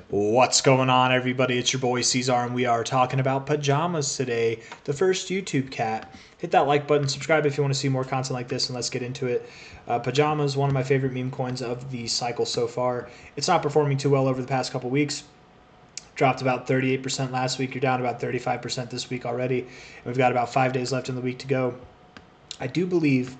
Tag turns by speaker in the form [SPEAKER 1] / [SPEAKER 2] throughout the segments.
[SPEAKER 1] What's going on, everybody? It's your boy C-Zar, and we are talking about pajamas today, the first YouTube cat. Hit that like button, subscribe if you want to see more content like this, and let's get into it. Pajamas, one of my favorite meme coins of the cycle so far. It's not performing too well over the past couple weeks. Dropped about 38% last week. You're down about 35% this week already. And we've got about 5 days left in the week to go. I do believe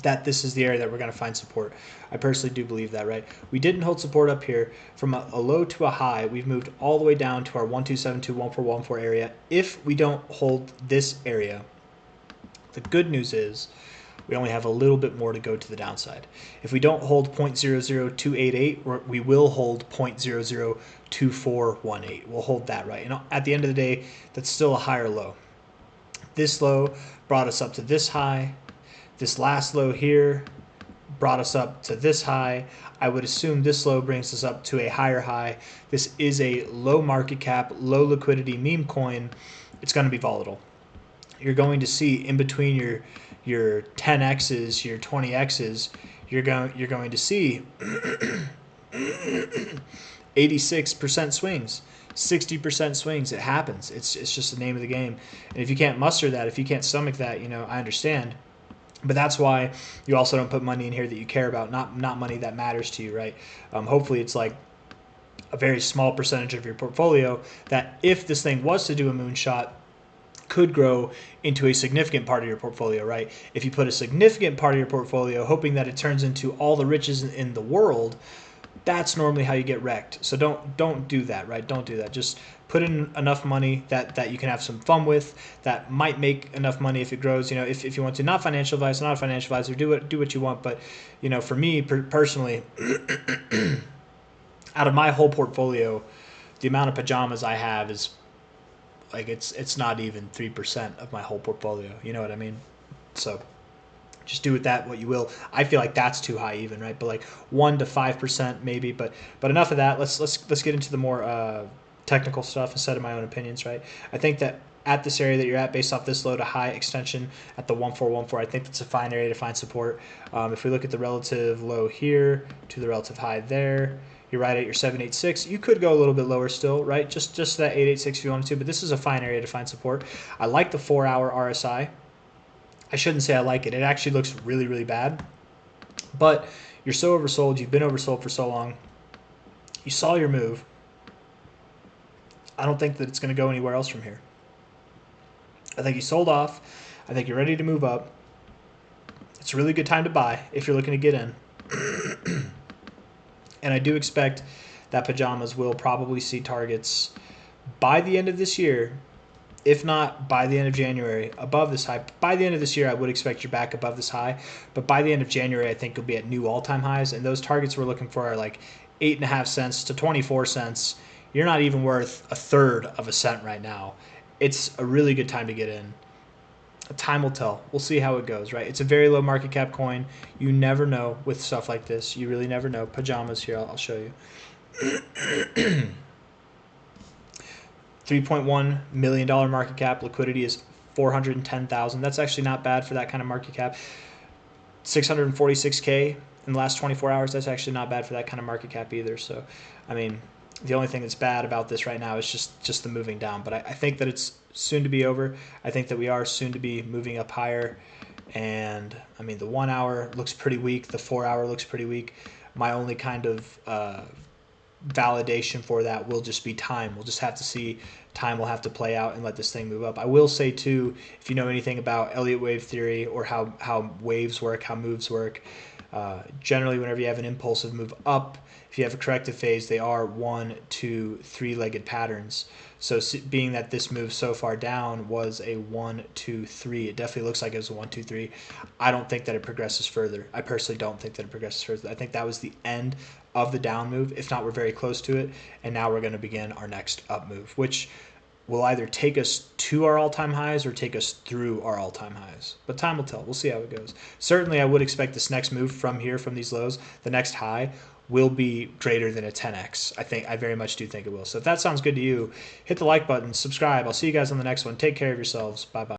[SPEAKER 1] that this is the area that we're going to find support. I personally do believe that, right? We didn't hold support up here. From a low to a high, we've moved all the way down to our 1272, 1414 area. If we don't hold this area, the good news is we only have a little bit more to go to the downside. If we don't hold 0.00288, we will hold 0.002418. We'll hold that, right? And at the end of the day, that's still a higher low. This low brought us up to this high. This last low here brought us up to this high. I would assume this low brings us up to a higher high. This is a low market cap, low liquidity meme coin. It's going to be volatile. You're going to see in between your 10x's, your 20x's, you're going to see 86% swings. 60% swings. It happens. It's just the name of the game. And if you can't muster that, if you can't stomach that, I understand. But that's why you also don't put money in here that you care about, not money that matters to you, right? Hopefully it's like a very small percentage of your portfolio that if this thing was to do a moonshot, could grow into a significant part of your portfolio, right? If you put a significant part of your portfolio hoping that it turns into all the riches in the world, that's normally how you get wrecked. So don't do that, right? Don't do that. Just put in enough money that you can have some fun with, that might make enough money if it grows. If you want to. Not financial advice, not a financial advisor. Do what you want. But for me personally, out of my whole portfolio, the amount of pajamas I have is like it's not even 3% of my whole portfolio. You know what I mean? So just do with that what you will. I feel like that's too high even, right? But like 1 to 5% maybe. But enough of that. Let's get into the more technical stuff instead of my own opinions, right? I think that at this area that you're at, based off this low to high extension at the 1414, I think that's a fine area to find support. If we look at the relative low here to the relative high there, you're right at your 786. You could go a little bit lower still, right? Just that 886 if you wanted to, but this is a fine area to find support. I like the 4-hour RSI. I shouldn't say I like it. It actually looks really, really bad. But you're so oversold. You've been oversold for so long. You saw your move. I don't think that it's going to go anywhere else from here. I think you sold off. I think you're ready to move up. It's a really good time to buy if you're looking to get in. And I do expect that pajamas will probably see targets by the end of this year, if not by the end of January, above this high. By the end of this year, I would expect you're back above this high. But by the end of January, I think you'll be at new all-time highs. And those targets we're looking for are like 8.5 cents to 24 cents. You're not even worth a third of a cent right now. It's a really good time to get in. Time will tell. We'll see how it goes, right? It's a very low market cap coin. You never know with stuff like this. You really never know. Pajamas here, I'll show you. $3.1 million market cap. Liquidity is 410,000. That's actually not bad for that kind of market cap. 646K in the last 24 hours. That's actually not bad for that kind of market cap either. So, I mean, the only thing that's bad about this right now is just the moving down. But I think that it's soon to be over. I think that we are soon to be moving up higher. And, I mean, the 1 hour looks pretty weak. The 4 hour looks pretty weak. My only kind of validation for that will just be time. We'll just have to see. Time will have to play out and let this thing move up. I will say, too, if you know anything about Elliott wave theory or how waves work, how moves work, generally whenever you have an impulsive move up, if you have a corrective phase, they are 1, 2, 3-legged patterns. So being that this move so far down was a 1, 2, 3, it definitely looks like it was a 1, 2, 3. I don't think that it progresses further. I personally don't think that it progresses further. I think that was the end of the down move. If not, we're very close to it. And now we're going to begin our next up move, which will either take us to our all-time highs or take us through our all-time highs. But time will tell. We'll see how it goes. Certainly, I would expect this next move from here, from these lows, the next high will be greater than a 10x. I very much do think it will. So if that sounds good to you, hit the like button, subscribe. I'll see you guys on the next one. Take care of yourselves. Bye-bye.